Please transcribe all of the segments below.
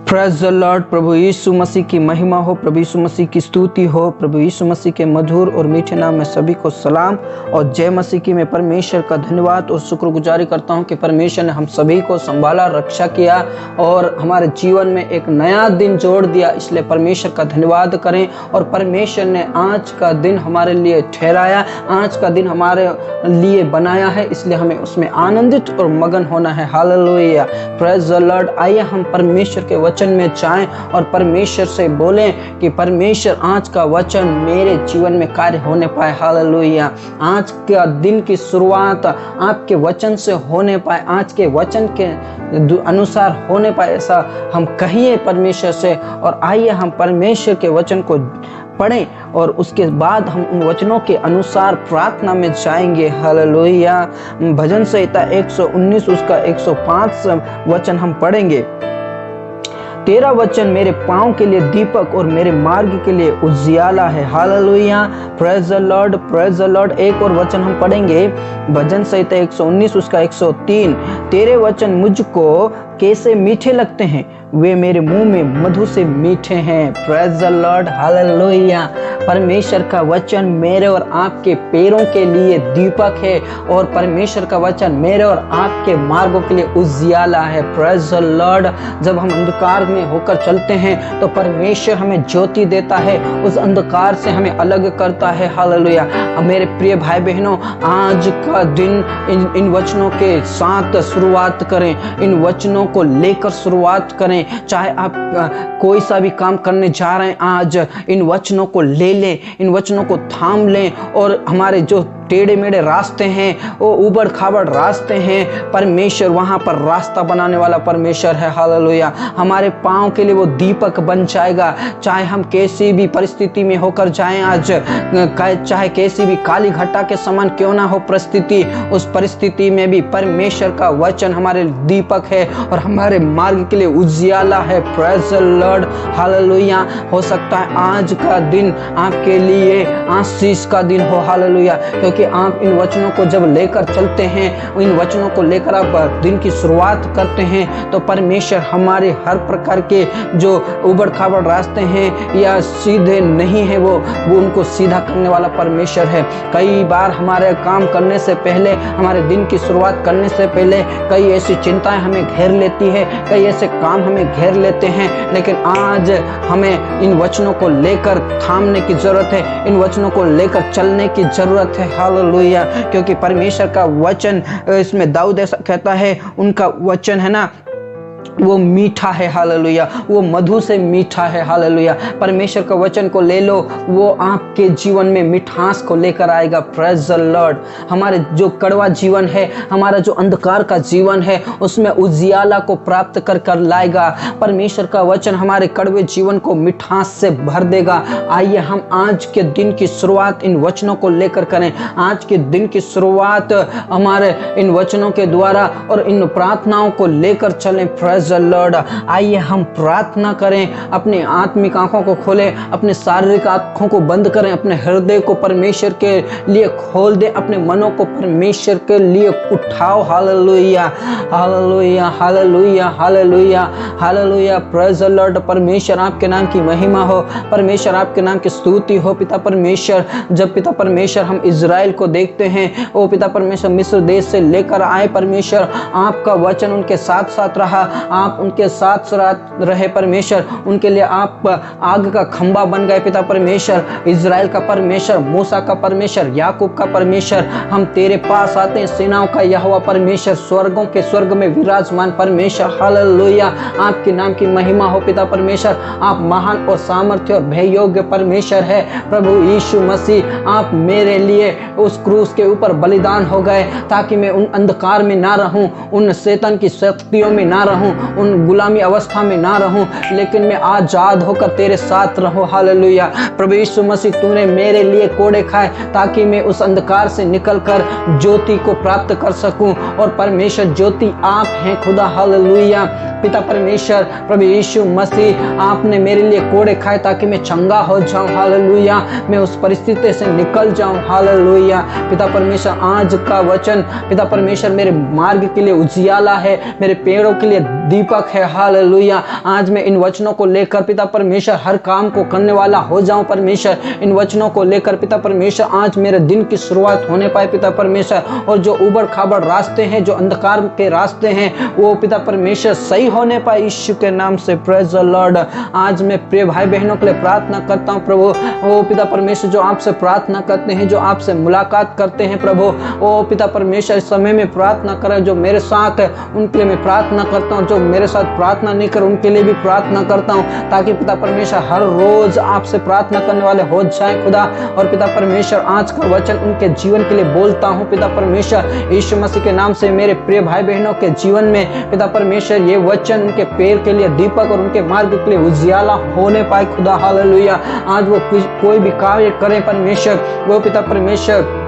Praise the lord. प्रभु यीशु मसीह की महिमा हो, प्रभु यीशु मसीह की स्तुति हो। प्रभु यीशु मसीह के मधुर और मीठे नाम में सभी को सलाम और जय मसीह की। मैं परमेश्वर का धन्यवाद और शुक्रगुजारी करता हूं कि परमेश्वर ने हम सभी को संभाला, रक्षा किया और हमारे जीवन में एक नया दिन जोड़ दिया। इसलिए परमेश्वर का धन्यवाद करें। और परमेश्वर ने आज का दिन हमारे लिए ठहराया, आज का दिन हमारे लिए बनाया है, इसलिए हमें उसमें आनंदित और मगन होना है। Hallelujah, praise the Lord. आइए हम परमेश्वर के वचन में जाएं और परमेश्वर से बोलें कि परमेश्वर आज का वचन मेरे जीवन में कार्य होने पाए। हालेलुया, आज का दिन की शुरुआत आपके वचन से होने पाए, आज के वचन के अनुसार होने पाए, ऐसा हम कहिए परमेश्वर से। और आइए हम परमेश्वर के वचन को पढ़ें और उसके बाद हम उन वचनों के अनुसार प्रार्थना में जाएंगे। हालेलुया। भजन संहिता 119 उसका 105 वचन हम पढ़ेंगे। तेरा वचन मेरे पांव के लिए दीपक और मेरे मार्ग के लिए उजियाला है। Hallelujah, praise the Lord, praise the Lord. एक और वचन हम पढ़ेंगे, भजन संहिता 119 उसका 103। तेरे वचन मुझको कैसे मीठे लगते हैं, वे मेरे मुंह में मधु से मीठे हैं। Praise the lord, hallelujah. परमेश्वर का वचन मेरे और आपके पैरों के लिए दीपक है और परमेश्वर का वचन मेरे और आपके मार्गों के लिए उजियाला है। Praise the Lord. जब हम अंधकार में होकर चलते हैं तो परमेश्वर हमें ज्योति देता है, उस अंधकार से हमें अलग करता है। हालेलुया। मेरे प्रिय भाई बहनों, आज का दिन इन वचनों के साथ शुरुआत करें, इन वचनों को लेकर शुरुआत करें। चाहे आप कोई सा भी काम करने जा रहे हैं, आज इन वचनों को ले लें, इन वचनों को थाम लें। और हमारे जो टेढ़े मेढ़े रास्ते हैं, वो उबड़ खाबड़ रास्ते हैं, परमेश्वर वहां पर रास्ता बनाने वाला परमेश्वर है। हालेलुया। हमारे पांव के लिए वो दीपक बन जाएगा। चाहे हम कैसी भी परिस्थिति में होकर जाएं, आज चाहे कैसी भी काली घटा के समान क्यों ना हो परिस्थिति, उस परिस्थिति में भी परमेश्वर का वचन हमारे दीपक है और हमारे मार्ग के लिए उजियाला है। Praise the lord, hallelujah. हो सकता है आज का दिन आपके लिए आशीष का दिन हो। हालेलुया। कि आप इन वचनों को जब लेकर चलते हैं, इन वचनों को लेकर आप दिन की शुरुआत करते हैं, तो परमेश्वर हमारे हर प्रकार के जो उबड़ खाबड़ रास्ते हैं या सीधे नहीं है, वो उनको सीधा करने वाला परमेश्वर है। कई बार हमारे काम करने से पहले, हमारे दिन की शुरुआत करने से पहले कई ऐसी चिंताएं हमें घेर लेती है, कई ऐसे काम हमें घेर लेते हैं, लेकिन आज हमें इन वचनों को लेकर थामने की जरूरत है, इन वचनों को लेकर चलने की जरूरत है। हालेलुया। क्योंकि परमेश्वर का वचन, इसमें दाऊद ऐसा कहता है, उनका वचन है ना, वो मीठा है। हालेलुया। वो मधु से मीठा है। हालेलुया। परमेश्वर का वचन को ले लो, वो आपके जीवन में मिठास को लेकर आएगा। Praise the Lord. हमारे जो कड़वा जीवन है, हमारा जो अंधकार का जीवन है, उसमें उजियाला को प्राप्त कर लाएगा। परमेश्वर का वचन हमारे कड़वे जीवन को मिठास से भर देगा। आइए हम आज के दिन की शुरुआत इन वचनों को लेकर करें। आज के दिन की शुरुआत हमारे इन वचनों के द्वारा और इन प्रार्थनाओं को लेकर चलें। Praise the Lord. आइए हम प्रार्थना करें, अपनी आत्मिक आंखों को खोलें, अपने शारीरिक आंखों को बंद करें, अपने हृदय को परमेश्वर के लिए खोल दें, अपने मनों को परमेश्वर के लिए उठाओ। Hallelujah, hallelujah, hallelujah, hallelujah, hallelujah. Praise the Lord. परमेश्वर आपके नाम की महिमा हो, परमेश्वर आपके नाम की स्तुति हो। पिता परमेश्वर, जब पिता परमेश्वर हम इज़राइल को देखते हैं, ओ पिता परमेश्वर मिस्र देश से लेकर आए, परमेश्वर आपका वचन उनके साथ साथ रहा, आप उनके साथ रहे परमेश्वर, उनके लिए आप आग का खंबा बन गए। पिता परमेश्वर, इज़राइल का परमेश्वर, मूसा का परमेश्वर, याकूब का परमेश्वर, हम तेरे पास आते हैं। सेनाओं का यहोवा परमेश्वर, स्वर्गों के स्वर्ग में विराजमान परमेश्वर। हालेलुया। आपके नाम की महिमा हो पिता परमेश्वर। आप महान और सामर्थ्य और भय योग्य परमेश्वर है। प्रभु यीशु मसीह, आप मेरे लिए उस क्रूस के ऊपर बलिदान हो गए ताकि मैं उन अंधकार में ना रहूं, उन शैतान की शक्तियों में ना रहूं, उन गुलामी अवस्था में ना रहूं, लेकिन मैं आजाद होकर तेरे साथ रहूं। हालेलुया। प्रभु यीशु मसीह, तूने मेरे लिए कोड़े खाए ताकि मैं उस अंधकार से निकलकर ज्योति को प्राप्त कर सकूं। और परमेश्वर ज्योति आप हैं खुदा। हालेलुया। पिता परमेश्वर प्रभु यीशु मसीह आपने मेरे लिए कोड़े खाए ताकि मैं चंगा हो जाऊं, हालेलुया, मैं उस परिस्थिति से निकल जाऊं, हालेलुया। पिता परमेश्वर आज का वचन पिता परमेश्वर मेरे मार्ग के लिए उजियाला है, मेरे पैरों के लिए दीपक है, हालेलुया। आज मैं इन वचनों को लेकर पिता परमेश्वर हर काम को करने वाला हो जाऊं परमेश्वर। इन वचनों को लेकर पिता परमेश्वर आज मेरे दिन की शुरुआत होने पाए पिता परमेश्वर, और जो उबड़ खाबड़ रास्ते हैं, जो अंधकार के रास्ते हैं, वो पिता परमेश्वर सही होने पाए यीशु के नाम से। Praise the Lord. आज मैं प्रिय भाई बहनों के लिए प्रार्थना करता हूं प्रभु, ओ पिता परमेश्वर जो आपसे प्रार्थना करते हैं, जो आपसे मुलाकात करते हैं प्रभु, ओ पिता परमेश्वर इस समय में प्रार्थना करें। जो मेरे साथ है उनके लिए मैं प्रार्थना करता हूं, जो मेरे साथ प्रार्थना नहीं कर उनके लिए भी प्रार्थना करता हूं, ताकि पिता परमेश्वर हर रोज आपसे प्रार्थना करने वाले हो जाए खुदा। और पिता परमेश्वर आज का वचन उनके जीवन के लिए बोलता हूं पिता परमेश्वर यीशु मसीह के नाम से। मेरे प्रिय भाई बहनों के जीवन में पिता परमेश्वर ये वचन उनके पैर के लिए दीपक और उनके मार्ग के लिए उजियाला होने पाए खुदा, हालेलुया। आज वो कोई भी कार्य करें परमेश्वर, वो पिता परमेश्वर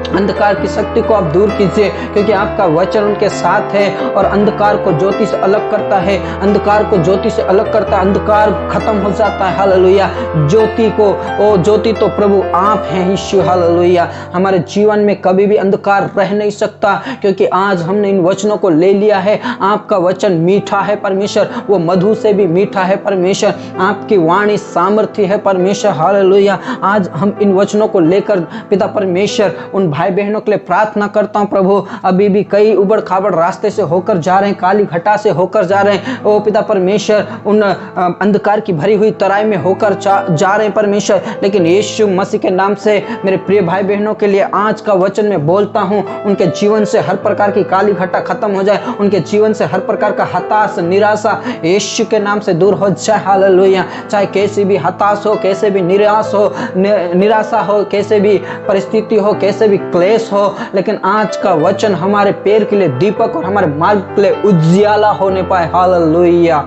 अंधकार की शक्ति को आप दूर कीजिए, क्योंकि आपका वचन उनके साथ है और अंधकार को ज्योति से अलग करता है, अंधकार को ज्योति से अलग करता है, अंधकार खत्म हो जाता है, हालेलुया। ज्योति तो प्रभु आप हैं यीशु, हालेलुया। हमारे जीवन में कभी भी अंधकार रह नहीं सकता, क्योंकि आज हमने इन वचनों को ले लिया है। आपका वचन मीठा है परमेश्वर, वो मधु से भी मीठा है परमेश्वर। आपकी वाणी सामर्थ्य है परमेश्वर, हालेलुया। आज हम इन वचनों को लेकर पिता परमेश्वर उन भाई बहनों के लिए प्रार्थना करता हूं प्रभु। अभी भी कई उबड़ खाबड़ रास्ते से होकर जा रहे हैं, काली घटा से होकर जा रहे हैं, ओ पिता परमेश्वर उन अंधकार की भरी हुई तराई में होकर जा रहे हैं परमेश्वर। लेकिन यीशु मसीह के नाम से मेरे प्रिय भाई बहनों के लिए आज का वचन में बोलता हूं, उनके जीवन से हर प्रकार की काली घटा खत्म हो जाए, उनके जीवन से हर प्रकार का हताश निराशा यीशु के नाम से दूर हो जाए, हालेलुया। चाहे कैसी भी हताश हो, कैसे भी निराशा हो, कैसे भी परिस्थिति हो, कैसे भी क्लेश हो, लेकिन आज का वचन हमारे पैर के लिए दीपक और हमारे मार्ग के लिए उजियाला होने पाए, हालेलुया।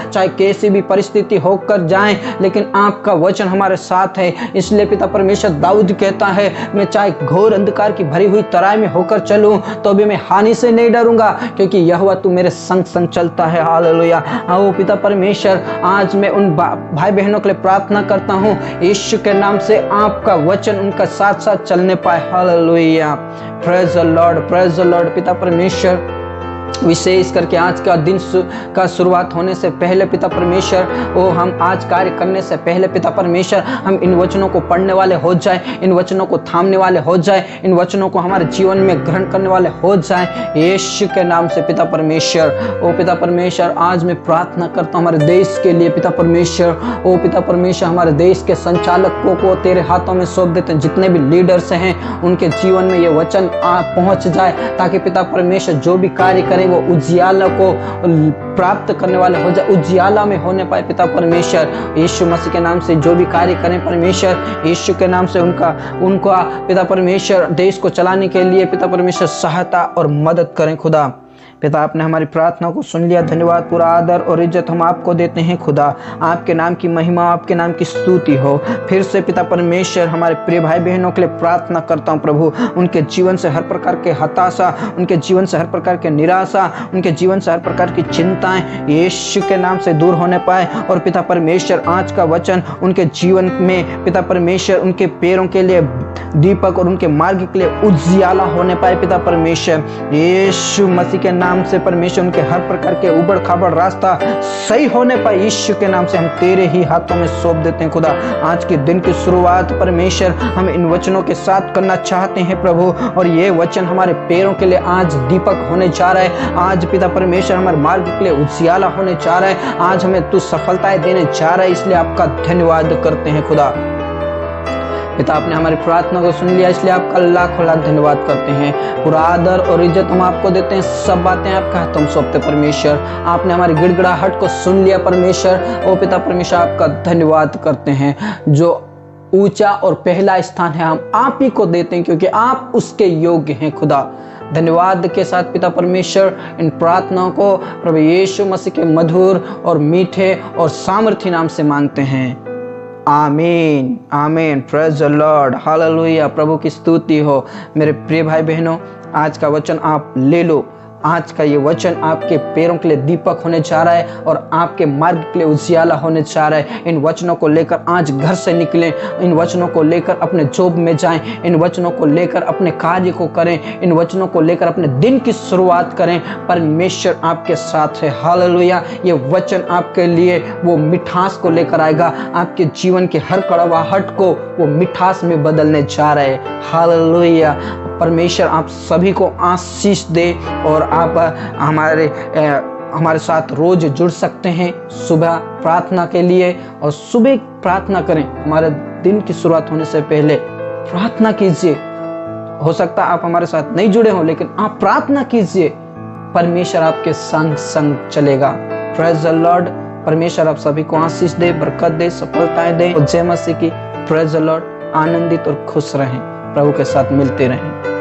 चाहे कैसी भी परिस्थिति होकर जाए, लेकिन आपका वचन हमारे साथ है। इसलिए पिता परमेश्वर दाऊद कहता है, मैं चाहे घोर अंधकार की भरी हुई तराई में होकर चलूं तो भी मैं हानि से नहीं डरूंगा, क्योंकि यहोवा तू मेरे संग संग चलता है, हालेलुया। आओ पिता परमेश्वर आज मैं उन भाई बहनों के लिए प्रार्थना करता हूं यीशु के नाम से, आपका वचन उनका साथ साथ चलने पाए, hallelujah. Praise the Lord, praise the Lord. पिता परमेश्वर विशेष करके आज का दिन का शुरुआत होने से पहले पिता परमेश्वर, वो हम आज कार्य करने से पहले पिता परमेश्वर हम इन वचनों को पढ़ने वाले हो जाए, इन वचनों को थामने वाले हो जाए, इन वचनों को हमारे जीवन में ग्रहण करने वाले हो जाए यीशु के नाम से पिता परमेश्वर। ओ पिता परमेश्वर आज मैं प्रार्थना करता हूँ हमारे देश के लिए पिता परमेश्वर। ओ पिता परमेश्वर हमारे देश के संचालकों को तेरे हाथों में सौंप देते हैं, जितने भी लीडर्स हैं उनके जीवन में ये वचन पहुंच जाए, ताकि पिता परमेश्वर जो भी कार्य करें वो उजियाला को प्राप्त करने वाले हो जाए, उजियाला में होने पाए पिता परमेश्वर। यीशु मसीह के नाम से जो भी कार्य करें परमेश्वर, यीशु के नाम से उनका पिता परमेश्वर देश को चलाने के लिए पिता परमेश्वर सहायता और मदद करें खुदा। पिता आपने हमारी प्रार्थना को सुन लिया, धन्यवाद। पूरा आदर और इज्जत हम आपको देते हैं खुदा। आपके नाम की महिमा, आपके नाम की स्तुति हो। फिर से पिता परमेश्वर हमारे प्रिय भाई बहनों के लिए प्रार्थना करता हूँ प्रभु, उनके जीवन से हर प्रकार के हताशा, उनके जीवन से हर प्रकार के निराशा, उनके जीवन से हर प्रकार की चिंताएं यीशु के नाम से दूर होने पाए। और पिता परमेश्वर आज का वचन उनके जीवन में पिता परमेश्वर उनके पैरों के लिए दीपक और उनके मार्ग के लिए उजियाला होने पाए पिता परमेश्वर। यीशु मसीह के नाम से परमेश्वर उनके हर प्रकार के उबड़ खाबड़ रास्ता सही होने पाए यीशु के नाम से हम तेरे ही हाथों में सौंप देते हैं खुदा। आज के दिन की शुरुआत परमेश्वर हम इन वचनों के साथ करना चाहते हैं प्रभु, और ये वचन हमारे पैरों के लिए आज दीपक होने जा रहा है। आज पिता परमेश्वर हमारे मार्ग के लिए उजियाला होने जा रहा है। आज हमें तू सफलताएं देने जा रहा है, इसलिए आपका धन्यवाद करते हैं खुदा। पिता आपने हमारी प्रार्थना को सुन लिया, इसलिए आपका लाखों लाख धन्यवाद करते हैं। पूरा आदर और इज्जत हम आपको देते हैं, सब बातें आपका हाथों में सौंपते परमेश्वर। आपने हमारी गिड़गिड़ाहट को सुन लिया परमेश्वर। ओ पिता परमेश्वर आपका धन्यवाद करते हैं। जो ऊंचा और पहला स्थान है हम आप ही को देते हैं, क्योंकि आप उसके योग्य हैं खुदा। धन्यवाद के साथ पिता परमेश्वर इन प्रार्थनाओं को प्रभु यीशु मसीह के मधुर और मीठे और सामर्थी नाम से मांगते हैं, आमीन आमीन। Praise the lord, hallelujah. प्रभु की स्तुति हो। मेरे प्रिय भाई बहनों, आज का वचन आप ले लो। आज का ये वचन आपके पैरों के लिए दीपक होने जा रहा है और आपके मार्ग के लिए उजियाला होने जा रहा है। इन वचनों को लेकर आज घर से निकलें, इन वचनों को लेकर अपने जॉब में जाएं, इन वचनों को लेकर अपने कार्य को करें, इन वचनों को लेकर अपने दिन की शुरुआत करें। परमेश्वर आपके साथ है। हालेलुया। ये वचन आपके लिए वो मिठास को लेकर आएगा, आपके जीवन की हर कड़वाहट को वो मिठास में बदलने जा रहा है। हालेलुया। परमेश्वर आप सभी को आशीष दे और आप हमारे साथ रोज जुड़ सकते हैं सुबह प्रार्थना के लिए। और सुबह प्रार्थना करें, हमारे दिन की शुरुआत होने से पहले प्रार्थना कीजिए। हो सकता है आप हमारे साथ नहीं जुड़े हो, लेकिन आप प्रार्थना कीजिए, परमेश्वर आपके संग संग चलेगा। Praise the Lord. परमेश्वर आप सभी को आशीष दे, बरकत दे, सफलताएं दे। और जय मसीह की। Praise the Lord. आनंदित और खुश रहें, प्रभु के साथ मिलते रहें।